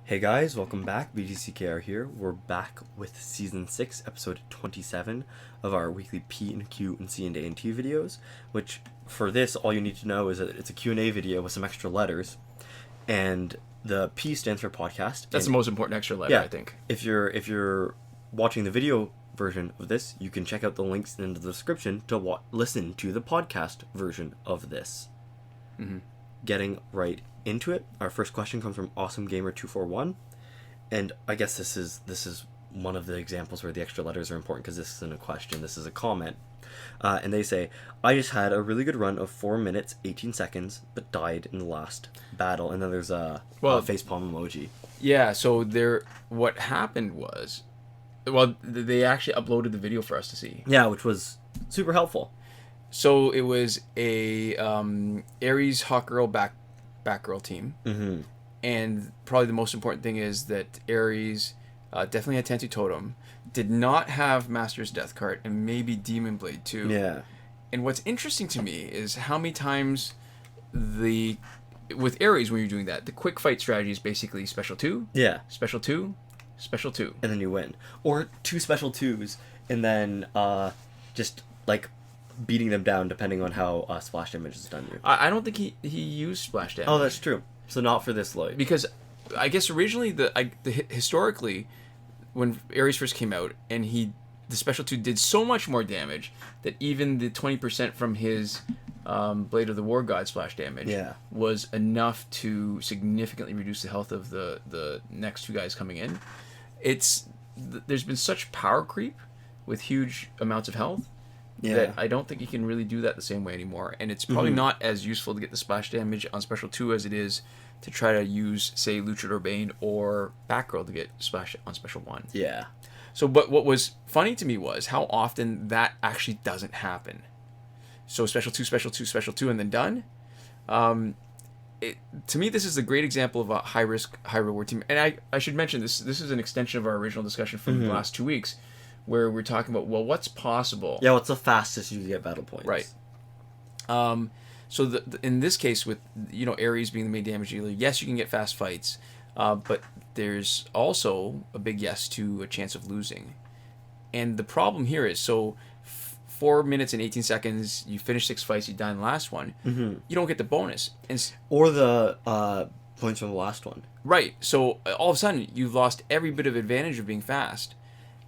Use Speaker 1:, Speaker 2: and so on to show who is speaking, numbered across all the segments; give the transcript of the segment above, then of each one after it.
Speaker 1: Hey guys, welcome back. BDCKR here. We're back with Season 6, Episode 27 of our weekly P&Q&C&A&T videos, which, for this, all you need to know is that it's a Q&A video with some extra letters, and the P stands for podcast.
Speaker 2: That's the most important extra letter, I think.
Speaker 1: If you're watching the video version of this, you can check out the links in the description to listen to the podcast version of this.
Speaker 2: Mm-hmm.
Speaker 1: Getting right into it, our first question comes from AwesomeGamer241, and I guess this is one of the examples where the extra letters are important because this isn't a question, this is a comment. And they say, I just had a really good run of 4 minutes 18 seconds but died in the last battle. And then there's a facepalm emoji.
Speaker 2: Yeah, so what happened was, they actually uploaded the video for us to see.
Speaker 1: Yeah, which was super helpful.
Speaker 2: So it was a Aries Hawk Girl Batgirl team.
Speaker 1: Mm-hmm.
Speaker 2: And probably the most important thing is that Aries definitely had Tentu Totem, did not have Master's Death Cart, and maybe Demon Blade too.
Speaker 1: Yeah.
Speaker 2: And what's interesting to me is how many times with Aries, when you're doing that, the quick fight strategy is basically special 2, special 2, special 2.
Speaker 1: And then you win. Or 2 special 2s, and then just like beating them down depending on how splash damage is done to you.
Speaker 2: I don't think he used splash damage.
Speaker 1: Oh, that's true. So not for this Lloyd.
Speaker 2: Because I guess originally, historically, when Aries first came out, and the special 2 did so much more damage that even the 20% from his Blade of the War God splash damage was enough to significantly reduce the health of the next 2 guys coming in. There's been such power creep with huge amounts of health that I don't think you can really do that the same way anymore. And it's probably not as useful to get the splash damage on special 2 as it is to try to use, say, Luchador Bane or Batgirl to get splash on special 1.
Speaker 1: Yeah.
Speaker 2: So, but what was funny to me was how often that actually doesn't happen. So special 2, special 2, special 2, and then done. To me, this is a great example of a high-risk, high-reward team. And I should mention, this is an extension of our original discussion from the last 2 weeks, where we're talking about, well, what's possible?
Speaker 1: Yeah, what's the fastest you can get battle points?
Speaker 2: Right. So in this case, with Aries being the main damage dealer, yes, you can get fast fights, but there's also a big yes to a chance of losing. And the problem here is, 4 minutes and 18 seconds, you finish 6 fights, you die in the last one, you don't get the bonus.
Speaker 1: Or the points from the last one.
Speaker 2: Right. So all of a sudden, you've lost every bit of advantage of being fast.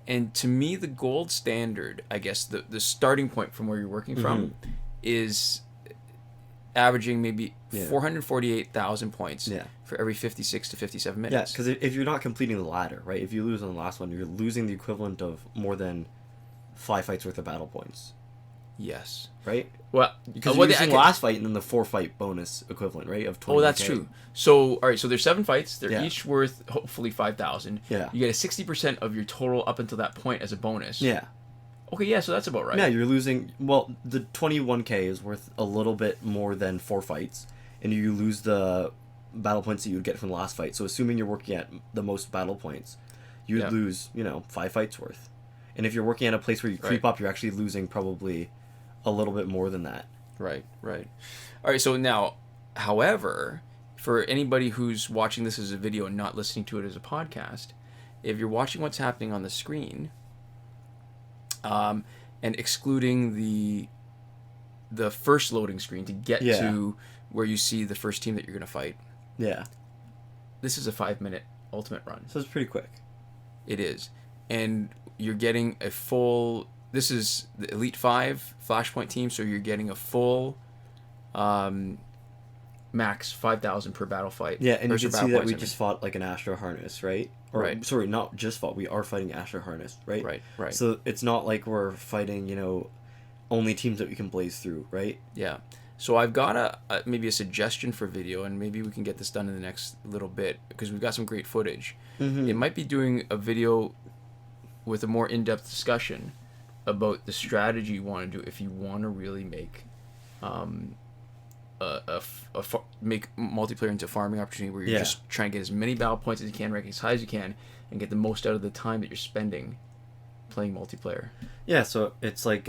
Speaker 2: And to me, the gold standard, I guess, the starting point from where you're working from is averaging maybe 448,000 points for every 56 to 57 minutes.
Speaker 1: Yeah, because if you're not completing the ladder, right, if you lose on the last one, you're losing the equivalent of more than 5 fights worth of battle points.
Speaker 2: Yes.
Speaker 1: Right?
Speaker 2: Well,
Speaker 1: because you're using the last fight and then the 4 fight bonus equivalent, right, of 20.
Speaker 2: Oh, that's true. So, all right, so there's 7 fights. They're each worth, hopefully, 5,000.
Speaker 1: Yeah.
Speaker 2: You get a 60% of your total up until that point as a bonus.
Speaker 1: Yeah.
Speaker 2: Okay, yeah, so that's about right.
Speaker 1: Yeah, you're losing... Well, the 21k is worth a little bit more than 4 fights, and you lose the battle points that you would get from the last fight. So assuming you're working at the most battle points, you'd lose, 5 fights worth. And if you're working at a place where you creep up, you're actually losing probably a little bit more than that.
Speaker 2: Right. All right, so now, however, for anybody who's watching this as a video and not listening to it as a podcast, if you're watching what's happening on the screen, and excluding the first loading screen to get to where you see the first team that you're going to fight.
Speaker 1: Yeah.
Speaker 2: This is a 5-minute ultimate run.
Speaker 1: So it's pretty quick.
Speaker 2: It is. And you're getting a full... This is the Elite 5 Flashpoint team, so you're getting a full max 5,000 per battle fight.
Speaker 1: Yeah, and you can see that we just fought like an Astro Harness, right? Or,
Speaker 2: right.
Speaker 1: Sorry, not just fought. We are fighting Astro Harness, right?
Speaker 2: Right.
Speaker 1: So it's not like we're fighting, only teams that we can blaze through, right?
Speaker 2: Yeah. So I've got maybe a suggestion for video, and maybe we can get this done in the next little bit, because we've got some great footage. It might be doing a video with a more in-depth discussion about the strategy you want to do if you want to really make make multiplayer into a farming opportunity where you're just trying to get as many battle points as you can, rank as high as you can, and get the most out of the time that you're spending playing multiplayer.
Speaker 1: Yeah, so it's like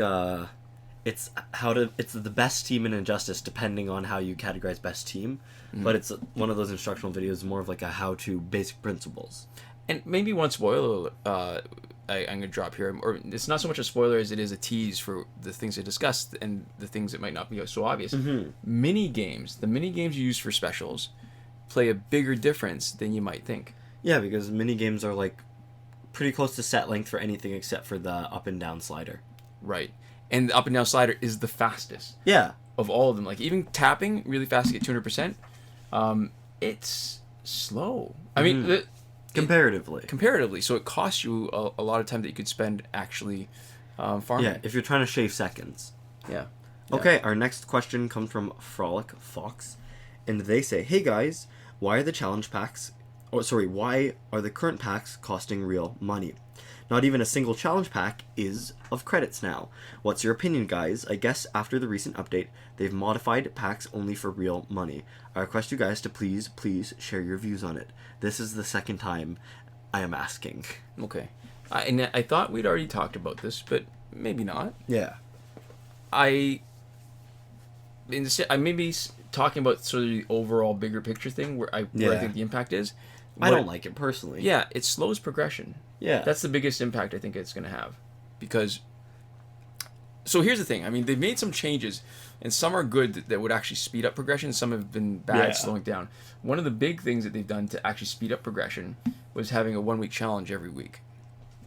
Speaker 1: it's the best team in Injustice depending on how you categorize best team, but it's one of those instructional videos, more of like a how-to basic principles.
Speaker 2: And maybe one spoiler I'm going to drop here, or it's not so much a spoiler as it is a tease for the things I discussed and the things that might not be so obvious. Mini games, the mini games you use for specials, play a bigger difference than you might think.
Speaker 1: Yeah, because mini games are like pretty close to set length for anything except for the up and down slider.
Speaker 2: Right. And the up and down slider is the fastest.
Speaker 1: Yeah.
Speaker 2: Of all of them. Like, even tapping really fast to get 200%, it's slow. I mean, comparatively. So it costs you a lot of time that you could spend actually farming.
Speaker 1: Yeah, if you're trying to shave seconds.
Speaker 2: Yeah.
Speaker 1: Okay, our next question comes from Frolic Fox, and they say, "Hey guys, why are the current packs costing real money? Not even a single challenge pack is of credits now. What's your opinion, guys? I guess after the recent update, they've modified packs only for real money. I request you guys to please share your views on it. This is the second time I am asking."
Speaker 2: Okay. And I thought we'd already talked about this, but maybe not.
Speaker 1: Yeah.
Speaker 2: I may be talking about sort of the overall bigger picture thing where I think the impact is.
Speaker 1: I don't like it personally.
Speaker 2: Yeah, it slows progression.
Speaker 1: Yeah.
Speaker 2: That's the biggest impact I think it's going to have. Because, so here's the thing. I mean, they've made some changes, and some are good that would actually speed up progression. Some have been bad, slowing down. One of the big things that they've done to actually speed up progression was having a 1-week challenge every week.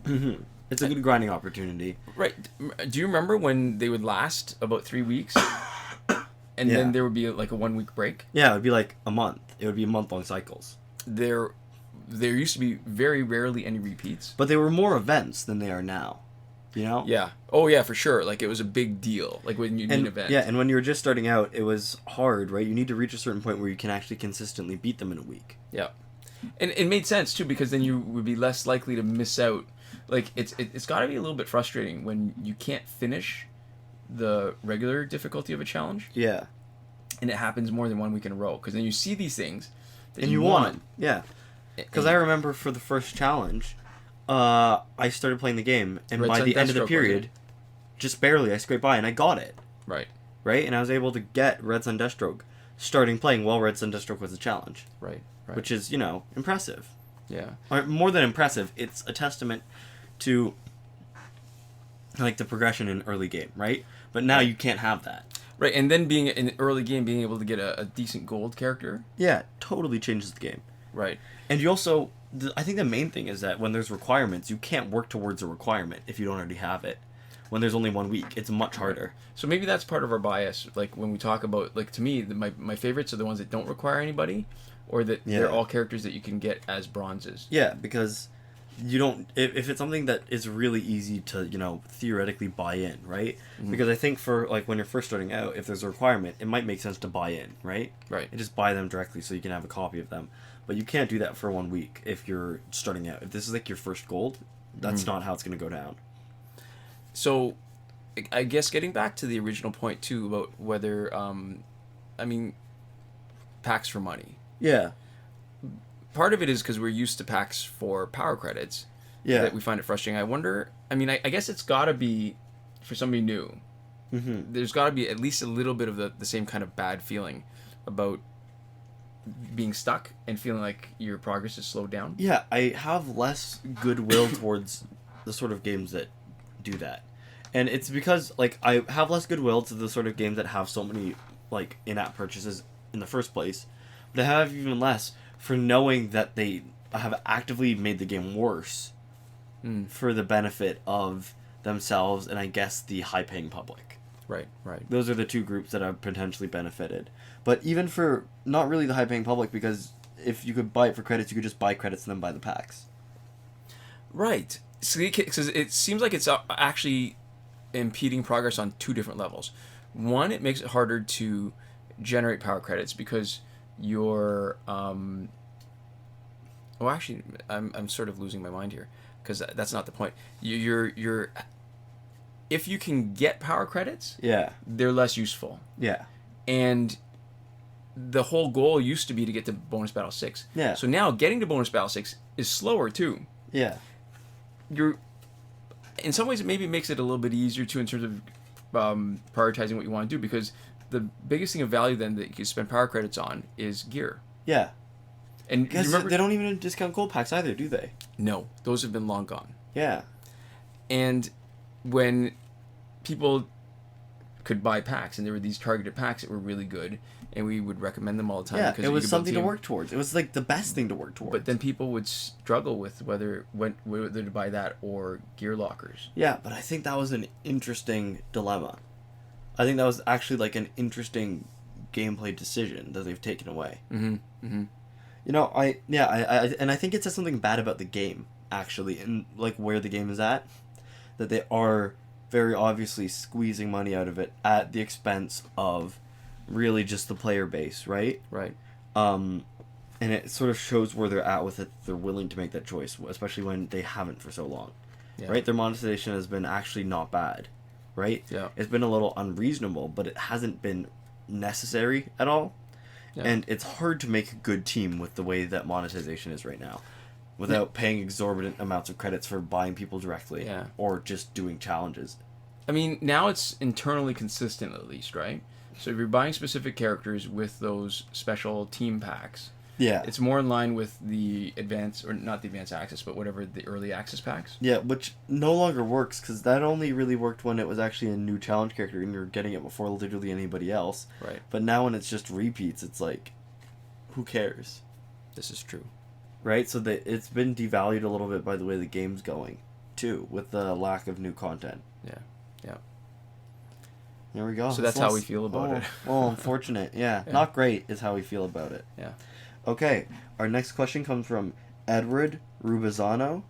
Speaker 1: Mm-hmm. It's a good grinding opportunity.
Speaker 2: Right. Do you remember when they would last about 3 weeks? And then there would be like a 1-week break?
Speaker 1: Yeah, it would be like a month. It would be month-long cycles.
Speaker 2: There used to be very rarely any repeats.
Speaker 1: But they were more events than they are now. You know?
Speaker 2: Yeah. Oh, yeah, for sure. Like, it was a big deal. Like, when you need an event.
Speaker 1: Yeah, and when you were just starting out, it was hard, right? You need to reach a certain point where you can actually consistently beat them in a week.
Speaker 2: Yeah. And it made sense, too, because then you would be less likely to miss out. Like, it's got to be a little bit frustrating when you can't finish the regular difficulty of a challenge.
Speaker 1: Yeah.
Speaker 2: And it happens more than 1 week in a row. Because then you see these things that
Speaker 1: and you want. Yeah. Because I remember for the first challenge, I started playing the game, and by the end of the period, just barely, I scraped by, and I got it.
Speaker 2: Right.
Speaker 1: Right? And I was able to get Red Sun Deathstroke starting playing while Red Sun Deathstroke was a challenge.
Speaker 2: Right.
Speaker 1: Which is, impressive.
Speaker 2: Yeah.
Speaker 1: Or more than impressive, it's a testament to, like, the progression in early game, right? But now you can't have that.
Speaker 2: Right, and then being in early game, being able to get a decent gold character.
Speaker 1: Yeah, totally changes the game.
Speaker 2: Right.
Speaker 1: And you also, I think the main thing is that when there's requirements, you can't work towards a requirement if you don't already have it. When there's only 1 week, it's much harder.
Speaker 2: So maybe that's part of our bias. Like, when we talk about, like, to me, my favorites are the ones that don't require anybody, or that they're all characters that you can get as bronzes.
Speaker 1: Yeah, because you don't, if it's something that is really easy to, theoretically buy in, right? Mm-hmm. Because I think for, like, when you're first starting out, if there's a requirement, it might make sense to buy in, right?
Speaker 2: Right.
Speaker 1: And just buy them directly so you can have a copy of them. But you can't do that for 1 week if you're starting out. If this is, like, your first gold, that's not how it's going to go down.
Speaker 2: So, I guess getting back to the original point, too, about whether, packs for money.
Speaker 1: Yeah.
Speaker 2: Part of it is because we're used to packs for power credits.
Speaker 1: Yeah.
Speaker 2: That we find it frustrating. I wonder, I guess it's got to be, for somebody new, there's got to be at least a little bit of the same kind of bad feeling about being stuck and feeling like your progress is slowed down.
Speaker 1: Yeah, I have less goodwill towards the sort of games that do that. And it's because, like, I have less goodwill to the sort of games that have so many, like, in-app purchases in the first place. But I have even less for knowing that they have actively made the game worse for the benefit of themselves and, I guess, the high-paying public.
Speaker 2: Right.
Speaker 1: Those are the two groups that have potentially benefited. But even for not really the high-paying public, because if you could buy it for credits, you could just buy credits and then buy the packs.
Speaker 2: Right. So it seems like it's actually impeding progress on two different levels. One, it makes it harder to generate power credits because you're... I'm sort of losing my mind here because that's not the point. You're if you can get power credits, they're less useful.
Speaker 1: Yeah.
Speaker 2: And the whole goal used to be to get to bonus battle 6.
Speaker 1: Yeah.
Speaker 2: So now getting to bonus battle 6 is slower too.
Speaker 1: Yeah.
Speaker 2: In some ways, it maybe makes it a little bit easier too in terms of prioritizing what you want to do, because the biggest thing of value then that you can spend power credits on is gear.
Speaker 1: Yeah.
Speaker 2: And
Speaker 1: Because
Speaker 2: remember,
Speaker 1: they don't even discount gold packs either, do they?
Speaker 2: no, those have been long gone.
Speaker 1: Yeah.
Speaker 2: And when people could buy packs, and there were these targeted packs that were really good, and we would recommend them all the time.
Speaker 1: Yeah,
Speaker 2: because
Speaker 1: it
Speaker 2: you
Speaker 1: was
Speaker 2: could build
Speaker 1: something to
Speaker 2: team.
Speaker 1: work towards. It was like the best thing to work towards.
Speaker 2: But then people would struggle with whether to buy that or gear lockers.
Speaker 1: Yeah, but I think that was an interesting dilemma. I think that was actually like an interesting gameplay decision that they've taken away.
Speaker 2: Mm-hmm. Mm-hmm.
Speaker 1: You know, I think it says something bad about the game, actually, and like where the game is at, that they are very obviously squeezing money out of it at the expense of really just the player base, right?
Speaker 2: Right.
Speaker 1: And it sort of shows where they're at with it. They're willing to make that choice, especially when they haven't for so long, right? Their monetization has been actually not bad, right?
Speaker 2: Yeah.
Speaker 1: It's been a little unreasonable, but it hasn't been necessary at all. Yeah. And it's hard to make a good team with the way that monetization is right now, without paying exorbitant amounts of credits for buying people directly, or just doing challenges.
Speaker 2: I mean, now it's internally consistent at least, right? So if you're buying specific characters with those special team packs, it's more in line with the advanced, or not the advanced access, but whatever the early access packs.
Speaker 1: Yeah, which no longer works, because that only really worked when it was actually a new challenge character and you're getting it before literally anybody else.
Speaker 2: Right.
Speaker 1: But now when it's just repeats, it's like, who cares?
Speaker 2: This is true.
Speaker 1: Right? So it's been devalued a little bit by the way the game's going, too, with the lack of new content.
Speaker 2: Yeah. Yeah.
Speaker 1: There we go.
Speaker 2: So that's how we feel about it.
Speaker 1: Oh, unfortunate. Yeah. Not great is how we feel about it.
Speaker 2: Yeah.
Speaker 1: Okay. Our next question comes from Edward Rebuzano.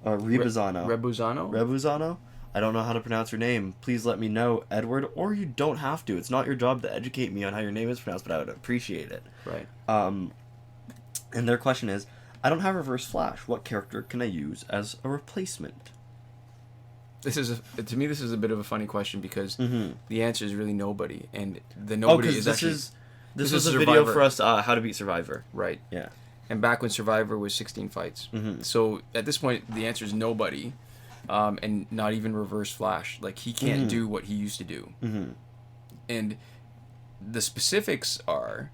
Speaker 1: Rebuzano. Rebuzano? I don't know how to pronounce your name. Please let me know, Edward, or you don't have to. It's not your job to educate me on how your name is pronounced, but I would appreciate it.
Speaker 2: Right.
Speaker 1: And their question is, I don't have reverse flash. What character can I use as a replacement?
Speaker 2: To me, this is a bit of a funny question, because the answer is really nobody, and the nobody is actually...
Speaker 1: This was a video for us, how to beat Survivor.
Speaker 2: Right.
Speaker 1: Yeah.
Speaker 2: And back when Survivor was 16 fights.
Speaker 1: Mm-hmm.
Speaker 2: So at this point, the answer is nobody, and not even reverse flash. Like, he can't do what he used to do.
Speaker 1: Mm-hmm.
Speaker 2: And the specifics are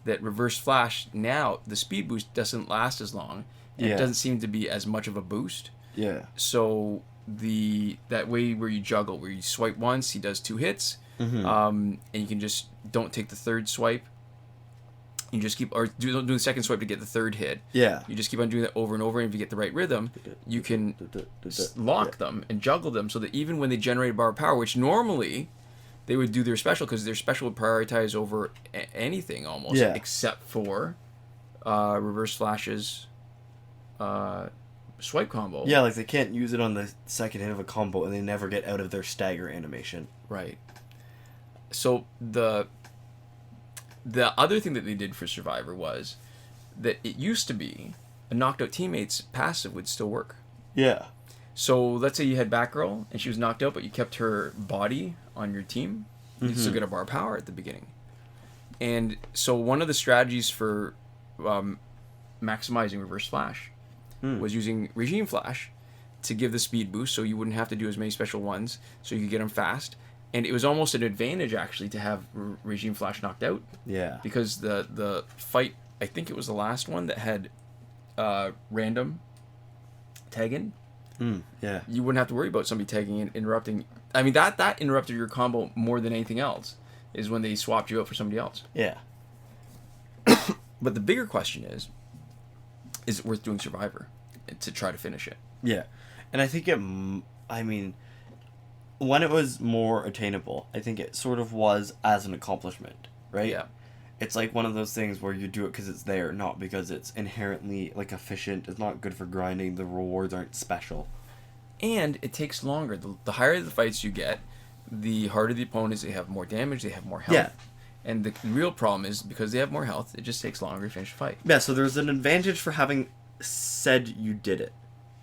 Speaker 2: that reverse flash, now, the speed boost doesn't last as long, and it doesn't seem to be as much of a boost.
Speaker 1: Yeah.
Speaker 2: So that way where you juggle, where you swipe once, he does 2 hits, and you can just don't take the third swipe. You just keep, or do the second swipe to get the third hit. Yeah. You just keep on doing that over and over, and if you get the right rhythm, you can lock them and juggle them, so that even when they generate a bar of power, which normally they would do their special, because their special would prioritize over anything almost, except for reverse flashes, swipe combo.
Speaker 1: Yeah, like they can't use it on the second hit of a combo, and they never get out of their stagger animation.
Speaker 2: Right. So the other thing that they did for Survivor was that it used to be a knocked out teammate's passive would still work.
Speaker 1: Yeah.
Speaker 2: So let's say you had Batgirl and she was knocked out, but you kept her body on your team. You'd still get a bar of power at the beginning. And so one of the strategies for maximizing reverse flash was using regime flash to give the speed boost, so you wouldn't have to do as many special ones, so you could get them fast. And it was almost an advantage, actually, to have regime flash knocked out. Yeah. Because the fight, I think it was the last one that had random tagging. Yeah. You wouldn't have to worry about somebody tagging and interrupting. I mean, that interrupted your combo more than anything else, is when they swapped you out for somebody else. Yeah. But the bigger question is it worth doing Survivor to try to finish it?
Speaker 1: Yeah. And I think when it was more attainable, I think it sort of was as an accomplishment, right? Yeah. It's like one of those things where you do it because it's there, not because it's inherently like efficient. It's not good for grinding. The rewards aren't special.
Speaker 2: And it takes longer. The higher the fights you get, the harder the opponents. They have more damage. They have more health. Yeah. And the real problem is, because they have more health, it just takes longer to finish the fight.
Speaker 1: Yeah, so there's an advantage for having said you did it,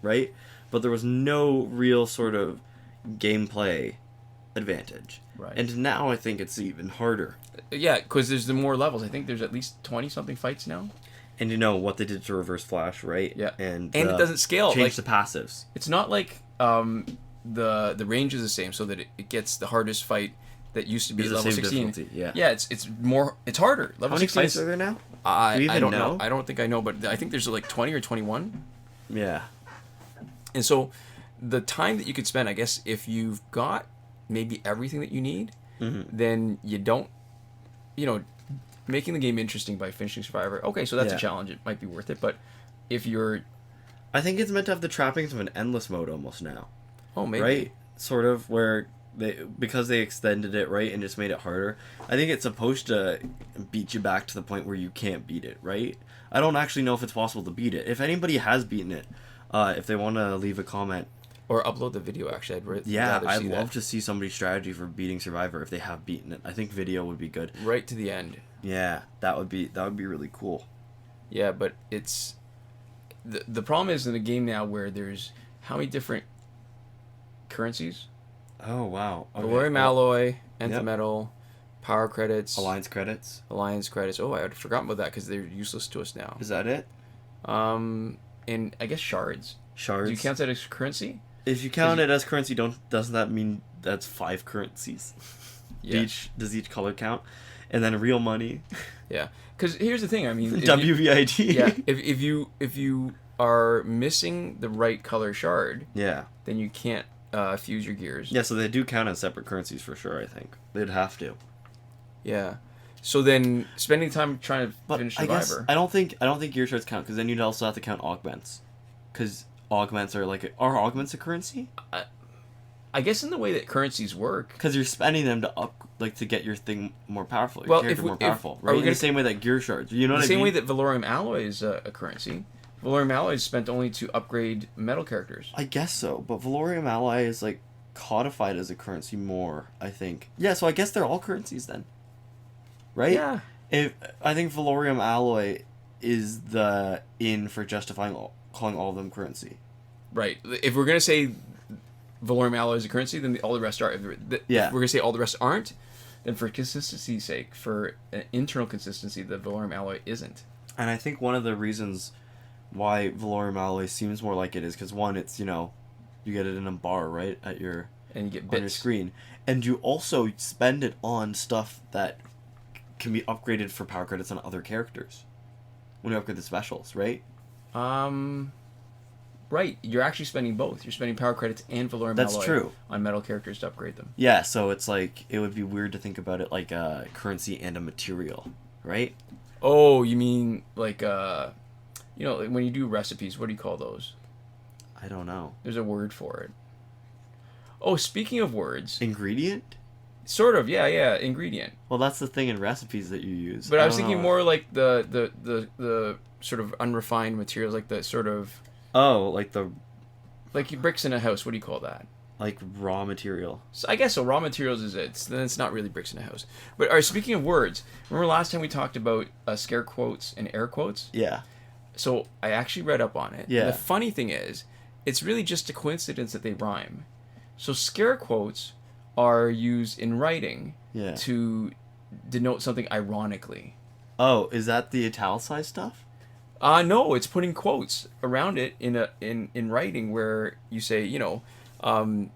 Speaker 1: right? But there was no real sort of gameplay advantage. Right. And now I think it's even harder.
Speaker 2: Yeah, because there's the more levels. I think there's at least 20-something fights now.
Speaker 1: And you know what they did to reverse flash, right?
Speaker 2: Yeah. And it doesn't scale.
Speaker 1: Change the passives.
Speaker 2: It's not like the range is the same, so that it gets the hardest fight that used to be
Speaker 1: It's
Speaker 2: at
Speaker 1: the
Speaker 2: level
Speaker 1: same
Speaker 2: 16.
Speaker 1: difficulty, yeah.
Speaker 2: Yeah, it's harder. Level
Speaker 1: How many
Speaker 2: 16
Speaker 1: fights
Speaker 2: is,
Speaker 1: are there now? Do you
Speaker 2: I
Speaker 1: even
Speaker 2: don't
Speaker 1: know?
Speaker 2: know. I don't think I know, but I think there's like 20 or 21.
Speaker 1: Yeah.
Speaker 2: And so the time that you could spend, I guess, if you've got maybe everything that you need, then you don't, making the game interesting by finishing Survivor. Okay, so that's a challenge. It might be worth it. But if you're...
Speaker 1: I think it's meant to have the trappings of an endless mode almost now.
Speaker 2: Oh, maybe.
Speaker 1: Right? Sort of, where because they extended it, right, and just made it harder. I think it's supposed to beat you back to the point where you can't beat it, right? I don't actually know if it's possible to beat it. If anybody has beaten it, if they want to leave a comment.
Speaker 2: Or upload the video, actually.
Speaker 1: I'd love to see somebody's strategy for beating Survivor if they have beaten it. I think video would be good.
Speaker 2: Right to the end.
Speaker 1: Yeah, that would be really cool.
Speaker 2: Yeah, but it's... The problem is in the game now where there's how many different currencies?
Speaker 1: Oh, wow. Okay.
Speaker 2: Valorium alloy, nth metal, power credits.
Speaker 1: Alliance credits.
Speaker 2: Oh, I had forgotten about that because they're useless to us now.
Speaker 1: Is that it?
Speaker 2: And I guess shards.
Speaker 1: Shards.
Speaker 2: Do you count that as currency?
Speaker 1: If you count it as currency, doesn't that mean that's 5 currencies?
Speaker 2: Yeah.
Speaker 1: Does each color count? And then real money.
Speaker 2: Yeah. Because here's the thing. I mean,
Speaker 1: WVID.
Speaker 2: Yeah. If you are missing the right color shard,
Speaker 1: yeah,
Speaker 2: then you can't fuse your gears.
Speaker 1: Yeah. So they do count as separate currencies for sure. I think they'd have to.
Speaker 2: Yeah. So then spending time trying to finish Survivor.
Speaker 1: I don't think gear shards count because then you'd also have to count augments. Because augments are are augments a currency?
Speaker 2: I guess in the way that currencies work,
Speaker 1: because you're spending them to get your thing more powerful.
Speaker 2: Well,
Speaker 1: more powerful, right? In the same way that gear shards, you know what I mean?
Speaker 2: The same way that Valorium alloy is a currency. Valorium alloy is spent only to upgrade metal characters.
Speaker 1: I guess so, but Valorium alloy is codified as a currency more, I think. Yeah, so I guess they're all currencies then, right?
Speaker 2: Yeah.
Speaker 1: I think Valorium alloy is the in for justifying calling all of them currency.
Speaker 2: Right. If we're gonna say Valorium alloy is a currency, then all the rest are. If we're gonna say all the rest aren't, then for consistency's sake, for internal consistency, the Valorium alloy isn't.
Speaker 1: And I think one of the reasons why Valorium alloy seems more like it is because one, it's you get it in a bar right at your
Speaker 2: and you get bits
Speaker 1: on your screen, and you also spend it on stuff that can be upgraded for power credits on other characters when you upgrade the specials, right?
Speaker 2: Right, you're actually spending both. You're spending power credits and Valorium alloy on metal characters to upgrade them.
Speaker 1: Yeah, so it's it would be weird to think about it like a currency and a material, right?
Speaker 2: Oh, you mean like when you do recipes, what do you call those?
Speaker 1: I don't know.
Speaker 2: There's a word for it. Oh, speaking of words,
Speaker 1: ingredient?
Speaker 2: Sort of, yeah, ingredient.
Speaker 1: Well, that's the thing in recipes that you use.
Speaker 2: But I was thinking more like the sort of unrefined materials, like the sort of like bricks in a house. What do you call that?
Speaker 1: Like raw material.
Speaker 2: So I guess so. Raw materials is it. Then it's not really bricks in a house. But all right, speaking of words, remember last time we talked about scare quotes and air quotes?
Speaker 1: Yeah.
Speaker 2: So I actually read up on it.
Speaker 1: Yeah.
Speaker 2: And the funny thing is, it's really just a coincidence that they rhyme. So scare quotes are used in writing to denote something ironically.
Speaker 1: Oh, is that the italicized stuff?
Speaker 2: No, it's putting quotes around it in writing where you say, I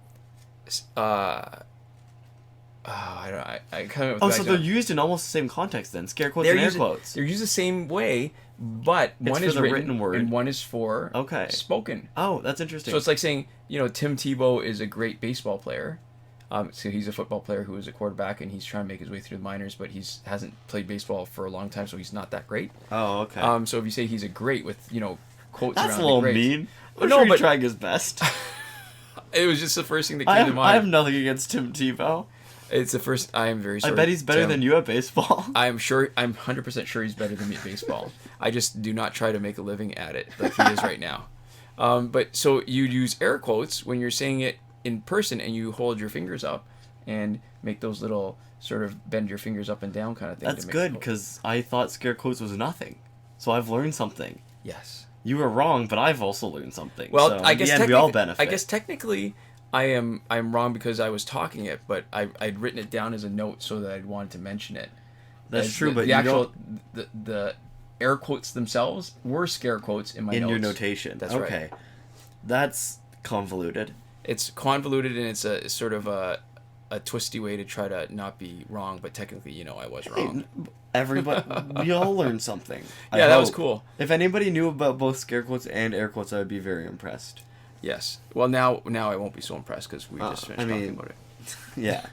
Speaker 2: kind of.
Speaker 1: So they're used in almost the same context then. Scare quotes and air quotes.
Speaker 2: They're used the same way, but one is
Speaker 1: for the
Speaker 2: written
Speaker 1: word
Speaker 2: and one is for spoken.
Speaker 1: Oh, that's interesting.
Speaker 2: So it's like saying, Tim Tebow is a great baseball player. So he's a football player who is a quarterback and he's trying to make his way through the minors, but hasn't played baseball for a long time, so he's not that great.
Speaker 1: Oh, okay.
Speaker 2: So if you say he's a great with quotes
Speaker 1: that's
Speaker 2: around
Speaker 1: a little
Speaker 2: the
Speaker 1: mean. I'm sure he's trying his best.
Speaker 2: It was just the first thing that came to mind.
Speaker 1: I have nothing against Tim Tebow.
Speaker 2: It's the first. I am very sorry.
Speaker 1: I bet he's better than you at baseball.
Speaker 2: I'm 100% sure he's better than me at baseball. I just do not try to make a living at it like he is right now. But so you use air quotes when you're saying it in person and you hold your fingers up and make those little sort of bend your fingers up and down kind of thing.
Speaker 1: That's good because I thought scare quotes was nothing. So I've learned something.
Speaker 2: Yes.
Speaker 1: You were wrong, but I've also learned something.
Speaker 2: Well,
Speaker 1: so
Speaker 2: I guess
Speaker 1: we all benefit.
Speaker 2: I guess technically I'm wrong because I was talking it, but I'd written it down as a note so that I'd wanted to mention it.
Speaker 1: That's true, but
Speaker 2: the air quotes themselves were scare quotes in my notes.
Speaker 1: In your notation.
Speaker 2: That's
Speaker 1: okay.
Speaker 2: right.
Speaker 1: That's convoluted.
Speaker 2: It's convoluted, and it's a sort of a twisty way to try to not be wrong, but technically, I was wrong.
Speaker 1: Everybody, we all learned something.
Speaker 2: Yeah, that was cool.
Speaker 1: If anybody knew about both scare quotes and air quotes, I would be very impressed.
Speaker 2: Yes. Well, now I won't be so impressed because we just finished talking about it.
Speaker 1: Yeah.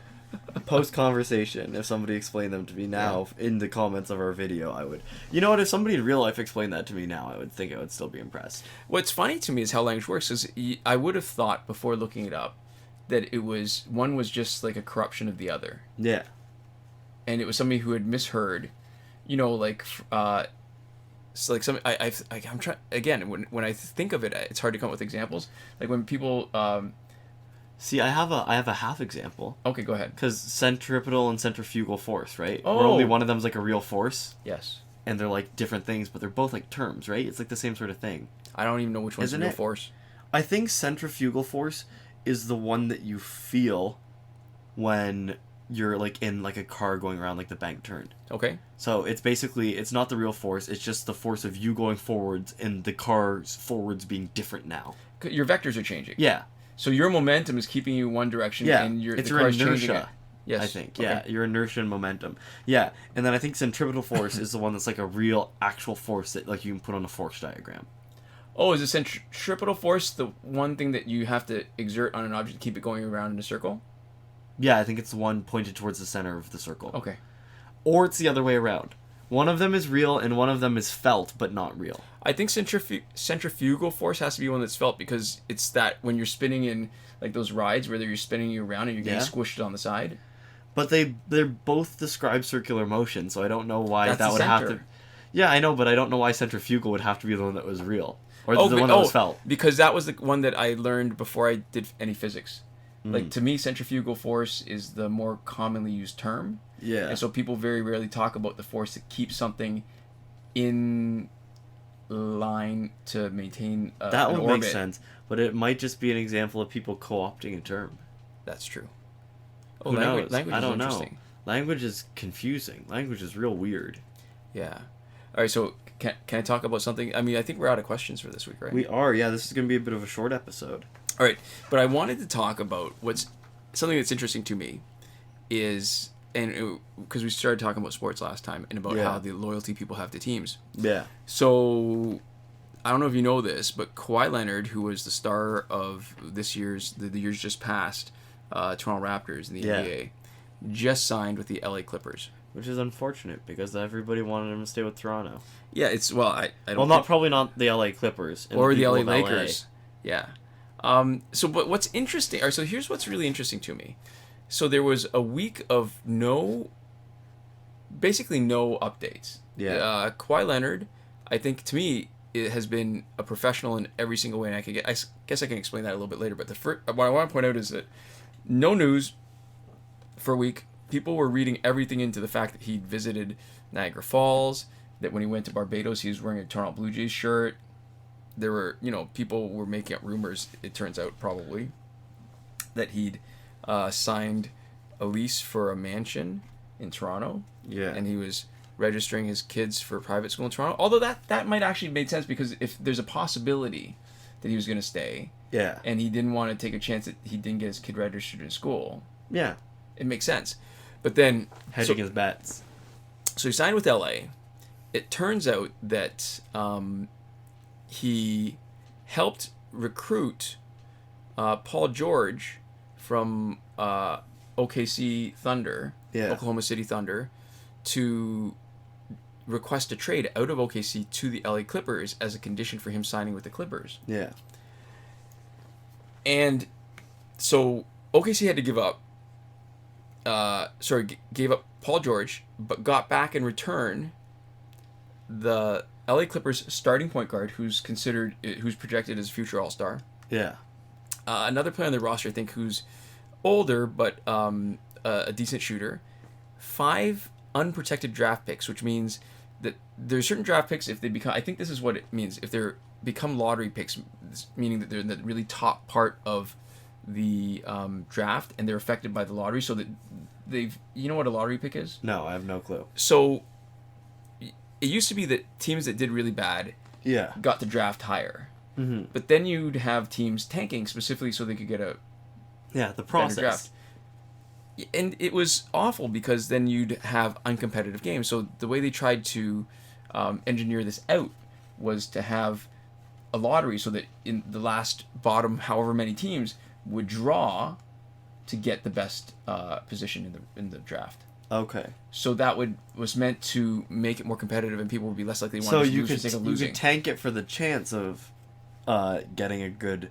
Speaker 1: Post conversation, if somebody explained them to me now in the comments of our video, I would. You know what? If somebody in real life explained that to me now, I would think I would still be impressed.
Speaker 2: What's funny to me is how language works. Is I would have thought before looking it up that one was just like a corruption of the other.
Speaker 1: Yeah.
Speaker 2: And it was somebody who had misheard, like so like some I'm trying again when I think of it, it's hard to come up with examples. Like when people
Speaker 1: See, I have a half example.
Speaker 2: Okay, go ahead.
Speaker 1: Because centripetal and centrifugal force, right?
Speaker 2: Oh.
Speaker 1: Where only one of them is like a real force.
Speaker 2: Yes.
Speaker 1: And they're like different things, but they're both like terms, right? It's like the same sort of thing.
Speaker 2: I don't even know which one's the real force.
Speaker 1: I think centrifugal force is the one that you feel when you're like in like a car going around like the bank turn.
Speaker 2: Okay.
Speaker 1: So it's not the real force, it's just the force of you going forwards and the car's forwards being different now.
Speaker 2: Your vectors are changing.
Speaker 1: Yeah.
Speaker 2: So your momentum is keeping you in one direction, and
Speaker 1: it's
Speaker 2: the
Speaker 1: your
Speaker 2: car's changing it.
Speaker 1: inertia.
Speaker 2: Yes.
Speaker 1: I think. Yeah, your inertia and momentum. Yeah, and then I think centripetal force is the one that's like a real actual force that like you can put on a force diagram.
Speaker 2: Oh, is the centripetal force the one thing that you have to exert on an object to keep it going around in a circle?
Speaker 1: Yeah, I think it's the one pointed towards the center of the circle.
Speaker 2: Okay.
Speaker 1: Or it's the other way around. One of them is real and one of them is felt but not real.
Speaker 2: I think centrifugal force has to be one that's felt because it's that when you're spinning in like those rides where you're spinning you around and you're getting squished on the side.
Speaker 1: But they're both describe circular motion, so I don't know why that would have to. Yeah, I know, but I don't know why centrifugal would have to be the one that was real or the one that was felt.
Speaker 2: Because that was the one that I learned before I did any physics. Like to me, centrifugal force is the more commonly used term.
Speaker 1: Yeah.
Speaker 2: And so people very rarely talk about the force that keeps something in line to maintain
Speaker 1: that would
Speaker 2: orbit.
Speaker 1: make sense, but it might just be an example of people co-opting a term.
Speaker 2: That's true.
Speaker 1: Who knows?
Speaker 2: Language
Speaker 1: I don't
Speaker 2: is interesting.
Speaker 1: know. Language is confusing. Language is real weird.
Speaker 2: Yeah. All right, so can I talk about something? I mean, I think we're out of questions for this week, right?
Speaker 1: We are, yeah. This is going to be a bit of a short episode.
Speaker 2: All right, but I wanted to talk about something that's interesting to me is, and because we started talking about sports last time and about how the loyalty people have to teams.
Speaker 1: Yeah.
Speaker 2: So I don't know if you know this, but Kawhi Leonard, who was the star of this year's, the years just past, Toronto Raptors in the NBA, just signed with the LA Clippers.
Speaker 1: Which is unfortunate because everybody wanted him to stay with Toronto.
Speaker 2: Yeah, it's I don't.
Speaker 1: Well, not probably not the LA Clippers
Speaker 2: or the LA Lakers. Yeah. But what's interesting? All right, so here's what's really interesting to me. So there was a week of basically no updates.
Speaker 1: Yeah.
Speaker 2: Kawhi Leonard, I think to me, it has been a professional in every single way, and I guess I can explain that a little bit later. But what I want to point out is that no news for a week. People were reading everything into the fact that he visited Niagara Falls, that when he went to Barbados, he was wearing a Toronto Blue Jays shirt. There were, people were making up rumors, it turns out probably, that he'd signed a lease for a mansion in Toronto.
Speaker 1: Yeah.
Speaker 2: And he was registering his kids for private school in Toronto. Although that might actually make sense because if there's a possibility that he was going to stay.
Speaker 1: Yeah.
Speaker 2: And he didn't want to take a chance that he didn't get his kid registered in school.
Speaker 1: Yeah.
Speaker 2: It makes sense. But then...
Speaker 1: hedging his bets.
Speaker 2: So he signed with LA. It turns out that he helped recruit Paul George from OKC Thunder, Oklahoma City Thunder, to request a trade out of OKC to the LA Clippers as a condition for him signing with the Clippers.
Speaker 1: Yeah.
Speaker 2: And so OKC had to give up gave up Paul George, but got back in return the LA Clippers starting point guard who's projected as a future All-Star.
Speaker 1: Yeah.
Speaker 2: Another player on the roster, I think, who's older but a decent shooter. 5 unprotected draft picks, which means that there's certain draft picks if they become, I think this is what it means, if they're become lottery picks, meaning that they're in the really top part of the draft and they're affected by the lottery, so that you know what a lottery pick is?
Speaker 1: No, I have no clue.
Speaker 2: So it used to be that teams that did really bad got to draft higher.
Speaker 1: Mm-hmm.
Speaker 2: But then you'd have teams tanking specifically so they could get a
Speaker 1: Yeah, the
Speaker 2: better
Speaker 1: process.
Speaker 2: draft. And it was awful because then you'd have uncompetitive games. So the way they tried to engineer this out was to have a lottery so that in the last bottom however many teams would draw to get the best position in the draft.
Speaker 1: Okay.
Speaker 2: So that was meant to make it more competitive and people would be less likely to want
Speaker 1: So
Speaker 2: to
Speaker 1: you
Speaker 2: lose for the sake of
Speaker 1: could
Speaker 2: losing.
Speaker 1: tank it for the chance of getting a good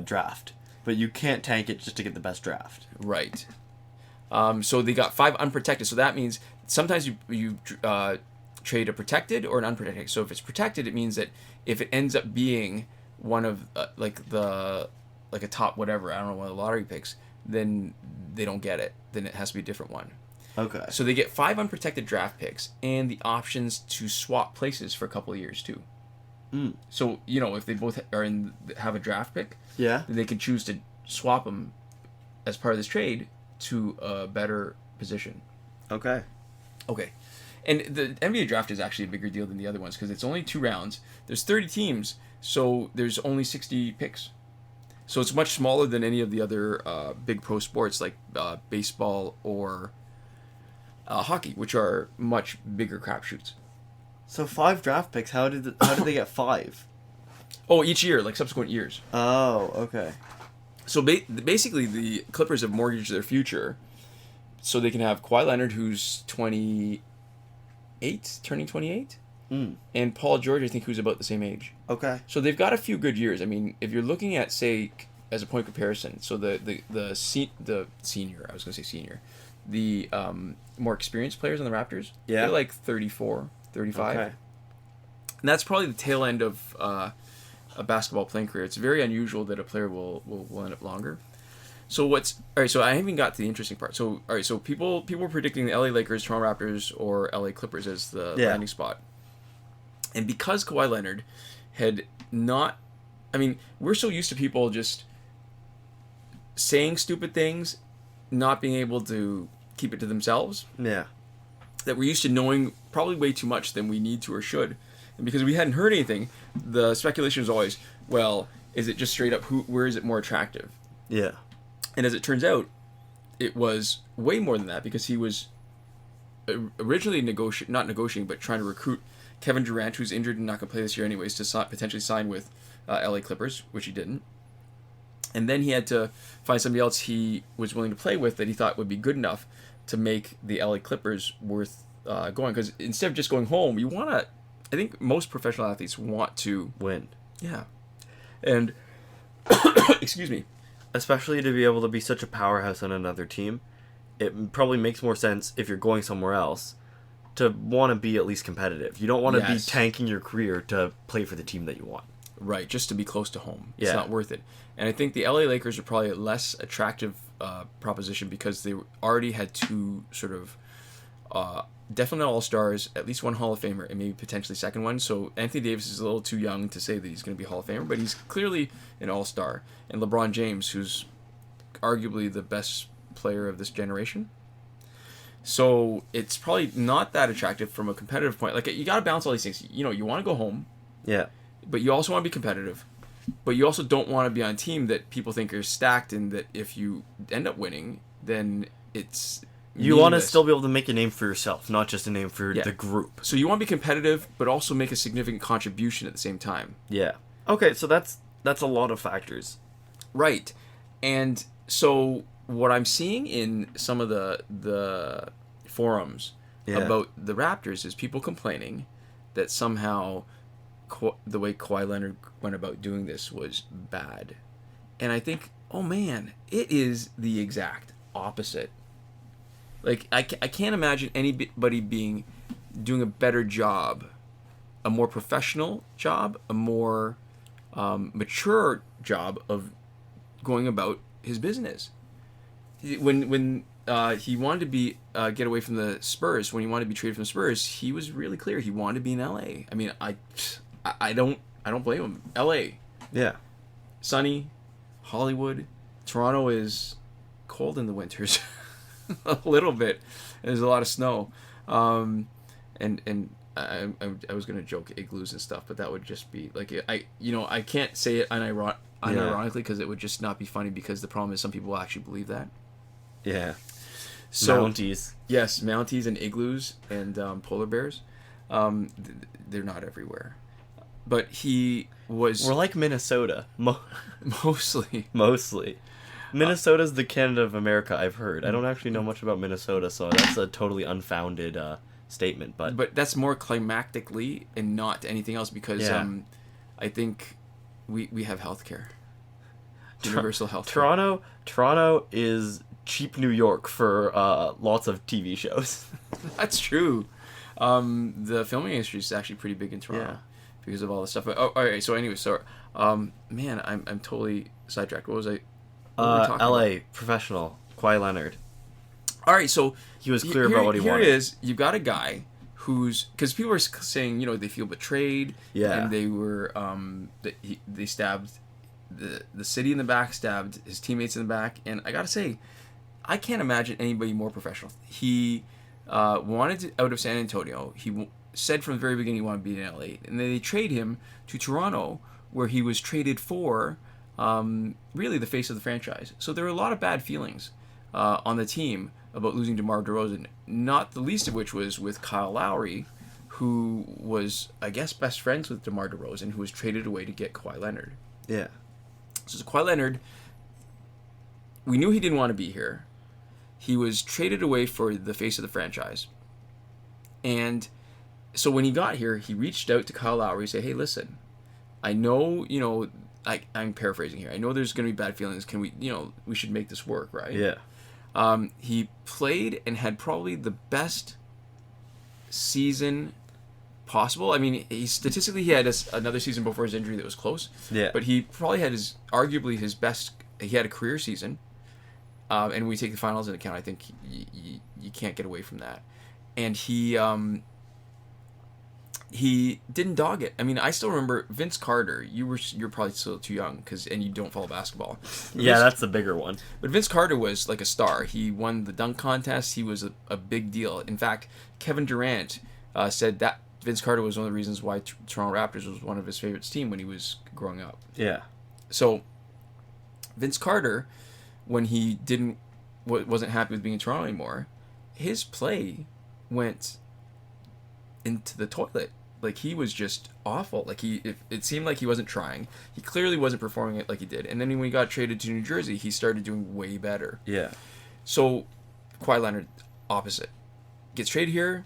Speaker 1: draft, but you can't tank it just to get the best draft.
Speaker 2: Right. So they got 5 unprotected. So that means sometimes you trade a protected or an unprotected. So if it's protected, it means that if it ends up being one of like a top whatever, I don't know, one of the lottery picks, then they don't get it. Then it has to be a different one.
Speaker 1: Okay.
Speaker 2: So they get 5 unprotected draft picks and the options to swap places for a couple of years too. So if they both have a draft pick,
Speaker 1: Yeah.
Speaker 2: then they can choose to swap them as part of this trade to a better position.
Speaker 1: Okay.
Speaker 2: Okay. And the NBA draft is actually a bigger deal than the other ones because it's only 2 rounds. There's 30 teams, so there's only 60 picks. So it's much smaller than any of the other big pro sports like baseball or hockey, which are much bigger crapshoots.
Speaker 1: So 5 draft picks. How did they get 5?
Speaker 2: Oh, each year, like subsequent years.
Speaker 1: Oh, okay.
Speaker 2: So basically, the Clippers have mortgaged their future so they can have Kawhi Leonard, who's 28, turning 28, and Paul George, I think, who's about the same age.
Speaker 1: Okay.
Speaker 2: So they've got a few good years. I mean, if you're looking at, say, as a point comparison, so the senior, I was going to say senior, the more experienced players on the Raptors, they're like 34, 35.
Speaker 1: Okay.
Speaker 2: And that's probably the tail end of a basketball playing career. It's very unusual that a player will end up longer. So all right, so I haven't even got to the interesting part. So all right, so people were predicting the LA Lakers, Toronto Raptors, or LA Clippers as the landing spot. And because Kawhi Leonard had not, I mean, we're so used to people just saying stupid things, not being able to keep it to themselves.
Speaker 1: Yeah.
Speaker 2: That we're used to knowing probably way too much than we need to or should. And because we hadn't heard anything, the speculation was always, well, is it just straight up, where is it more attractive?
Speaker 1: Yeah.
Speaker 2: And as it turns out, it was way more than that because he was originally not negotiating, but trying to recruit Kevin Durant, who's injured and not going to play this year anyways, to potentially sign with LA Clippers, which he didn't. And then he had to find somebody else he was willing to play with that he thought would be good enough to make the LA Clippers worth going. Because instead of just going home, you want to... I think most professional athletes want to...
Speaker 1: Win.
Speaker 2: Yeah. And... excuse me.
Speaker 1: Especially to be able to be such a powerhouse on another team, it probably makes more sense if you're going somewhere else to want to be at least competitive. You don't want to be tanking your career to play for the team that you want.
Speaker 2: Right, just to be close to home.
Speaker 1: Yeah.
Speaker 2: It's not worth it. And I think the LA Lakers are probably a less attractive proposition because they already had 2 sort of definite all-stars, at least 1 Hall of Famer, and maybe potentially second one. So Anthony Davis is a little too young to say that he's going to be a Hall of Famer, but he's clearly an all-star. And LeBron James, who's arguably the best player of this generation. So it's probably not that attractive from a competitive point. Like, you got to balance all these things. You want to go home.
Speaker 1: Yeah.
Speaker 2: But you also want to be competitive. But you also don't want to be on a team that people think are stacked and that if you end up winning, then it's
Speaker 1: You want to still be able to make a name for yourself, not just a name for the group.
Speaker 2: So you want to be competitive, but also make a significant contribution at the same time.
Speaker 1: Yeah. Okay, so that's a lot of factors.
Speaker 2: Right. And so what I'm seeing in some of the forums about the Raptors is people complaining that somehow the way Kawhi Leonard went about doing this was bad. And I think, oh man, it is the exact opposite. Like, I can't imagine anybody doing a better job, a more professional job, a more mature job of going about his business. When he wanted to get away from the Spurs, when he wanted to be traded from the Spurs, he was really clear he wanted to be in LA. I mean, I don't blame him. LA,
Speaker 1: yeah,
Speaker 2: sunny, Hollywood. Toronto is cold in the winters, a little bit. There's a lot of snow, and I was gonna joke igloos and stuff, but that would just be like I can't say it unironically because it would just not be funny, because the problem is some people will actually believe that.
Speaker 1: Yeah.
Speaker 2: So,
Speaker 1: Mounties.
Speaker 2: Yes, Mounties and igloos and polar bears. They're not everywhere, but he was.
Speaker 1: We're like Minnesota.
Speaker 2: Mostly.
Speaker 1: Minnesota's the Canada of America, I've heard. I don't actually know much about Minnesota, so that's a totally unfounded statement. But
Speaker 2: that's more climactically and not anything else, because I think we have healthcare. Universal healthcare.
Speaker 1: Toronto is cheap New York for lots of TV shows.
Speaker 2: That's true. The filming industry is actually pretty big in Toronto because of all the stuff. But, all right. So anyway, man, I'm totally sidetracked. What was I?
Speaker 1: LA professional Kawhi Leonard.
Speaker 2: All right, so
Speaker 1: he was clear about what he wanted.
Speaker 2: Here it is. You've got a guy who's, because people are saying they feel betrayed.
Speaker 1: Yeah.
Speaker 2: And they were they stabbed the city in the back, stabbed his teammates in the back, and I gotta say, I can't imagine anybody more professional. He wanted out of San Antonio. He said from the very beginning he wanted to be in LA, and then they trade him to Toronto, where he was traded for really the face of the franchise. So there were a lot of bad feelings on the team about losing DeMar DeRozan, not the least of which was with Kyle Lowry, who was, I guess, best friends with DeMar DeRozan, who was traded away to get Kawhi Leonard.
Speaker 1: Yeah.
Speaker 2: So Kawhi Leonard, we knew he didn't want to be here. He was traded away for the face of the franchise. And so when he got here, he reached out to Kyle Lowry and said, hey, listen, I know, I'm paraphrasing here. I know there's going to be bad feelings. Can we, we should make this work, right?
Speaker 1: Yeah.
Speaker 2: He played and had probably the best season possible. I mean, statistically he had another season before his injury that was close.
Speaker 1: Yeah.
Speaker 2: But he probably had arguably his best. He had a career season. And when we take the finals into account, I think you can't get away from that. And he didn't dog it. I mean, I still remember Vince Carter. You're probably still too young and you don't follow basketball.
Speaker 1: Yeah, that's the bigger one.
Speaker 2: But Vince Carter was like a star. He won the dunk contest. He was a big deal. In fact, Kevin Durant said that Vince Carter was one of the reasons why Toronto Raptors was one of his favorites team when he was growing up.
Speaker 1: Yeah.
Speaker 2: So Vince Carter, when he wasn't happy with being in Toronto anymore, his play went into the toilet. Like, he was just awful. Like, it seemed like he wasn't trying. He clearly wasn't performing it like he did. And then when he got traded to New Jersey, he started doing way better.
Speaker 1: Yeah.
Speaker 2: So Kawhi Leonard, opposite. Gets traded here,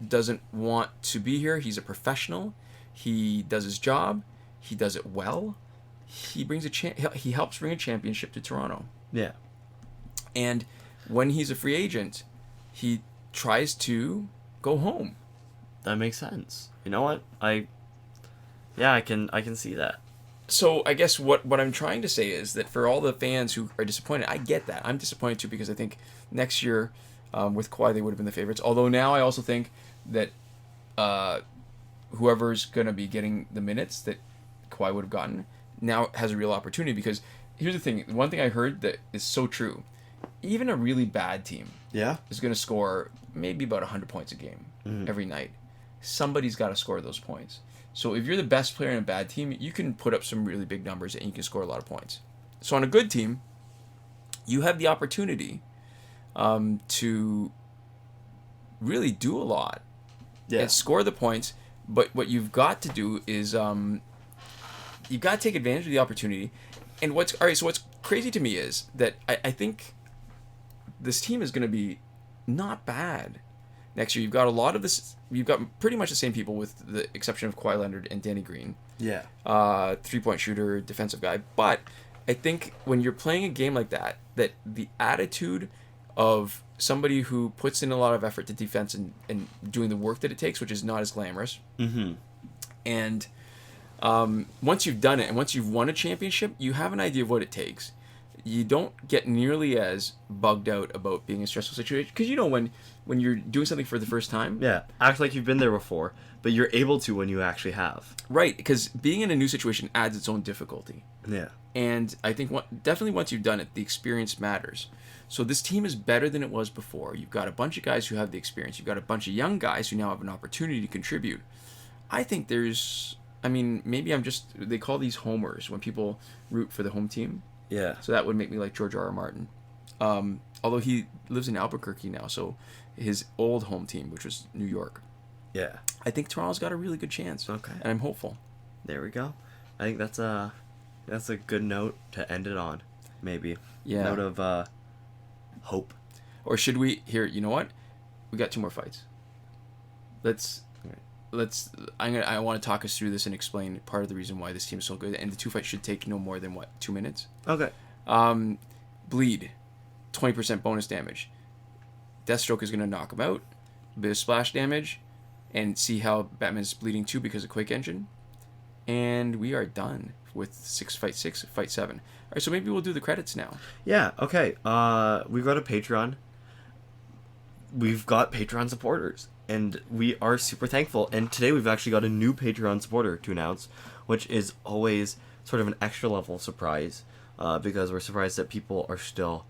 Speaker 2: doesn't want to be here. He's a professional. He does his job. He does it well. He helps bring a championship to Toronto.
Speaker 1: Yeah.
Speaker 2: And when he's a free agent, he tries to go home.
Speaker 1: That makes sense. You know what? I can see that.
Speaker 2: So I guess what I'm trying to say is that for all the fans who are disappointed, I get that. I'm disappointed too, because I think next year with Kawhi they would have been the favorites. Although now I also think that whoever's going to be getting the minutes that Kawhi would have gotten now has a real opportunity, because here's the thing. One thing I heard that is so true. Even a really bad team is going to score maybe about 100 points a game every night. Somebody's got to score those points. So if you're the best player in a bad team, you can put up some really big numbers and you can score a lot of points. So on a good team, you have the opportunity to really do a lot and score the points. But what you've got to do is you've got to take advantage of the opportunity. And what's crazy to me is that I think this team is going to be not bad next year. You've got a lot of this. You've got pretty much the same people, with the exception of Kawhi Leonard and Danny Green.
Speaker 1: Yeah.
Speaker 2: 3-point shooter, defensive guy. But I think when you're playing a game like that the attitude of somebody who puts in a lot of effort to defense and doing the work that it takes, which is not as glamorous.
Speaker 1: Mm-hmm.
Speaker 2: And once you've done it and once you've won a championship, you have an idea of what it takes. you don't get nearly as bugged out about being in a stressful situation, because when you're doing something for the first time.
Speaker 1: Yeah, act like you've been there before, but you're able to when you actually have.
Speaker 2: Right, because being in a new situation adds its own difficulty.
Speaker 1: Yeah.
Speaker 2: And I think definitely once you've done it, the experience matters. So this team is better than it was before. You've got a bunch of guys who have the experience. You've got a bunch of young guys who now have an opportunity to contribute. I think maybe they call these homers when people root for the home team.
Speaker 1: Yeah.
Speaker 2: So that would make me like George R.R. Martin. Although he lives in Albuquerque now, so his old home team, which was New York.
Speaker 1: Yeah.
Speaker 2: I think Toronto's got a really good chance.
Speaker 1: Okay.
Speaker 2: And I'm hopeful.
Speaker 1: There we go. I think that's a good note to end it on. Maybe.
Speaker 2: Yeah.
Speaker 1: Note of hope.
Speaker 2: Or should we here? You know what? We got 2 more fights. I want to talk us through this and explain part of the reason why this team is so good. And the 2 fights should take no more than 2 minutes.
Speaker 1: Okay.
Speaker 2: Bleed, 20% bonus damage. Deathstroke is gonna knock him out. A bit of splash damage, and see how Batman's bleeding too because of Quake Engine. And we are done with fight 7. All right, so maybe we'll do the credits now.
Speaker 1: Yeah. Okay. We've got a Patreon. We've got Patreon supporters, and we are super thankful. And today we've actually got a new Patreon supporter to announce, which is always sort of an extra level surprise, because we're surprised that people are still,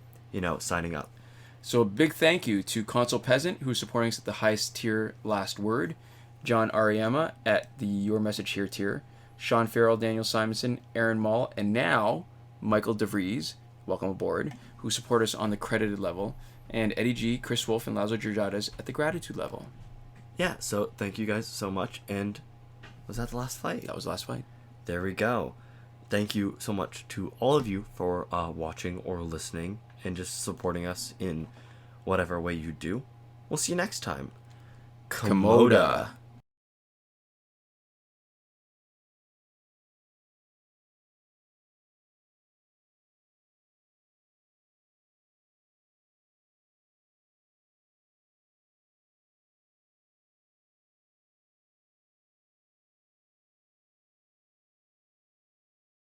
Speaker 1: signing up.
Speaker 2: So a big thank you to Console Peasant, who's supporting us at the highest tier, Last Word, John Auriemma at the Your Message Here tier, Shawn, Farrell, Daniel Simonson, Aaron Mall, and now Michael DeVries, welcome aboard, who support us on the credited level, and Eddie G, Chris Wolf, and Lazo Georgiades at the gratitude level.
Speaker 1: Yeah, so thank you guys so much, and was that the last fight?
Speaker 2: That was the last fight.
Speaker 1: There we go. Thank you so much to all of you for watching or listening and just supporting us in whatever way you do. We'll see you next time.
Speaker 2: Komoda.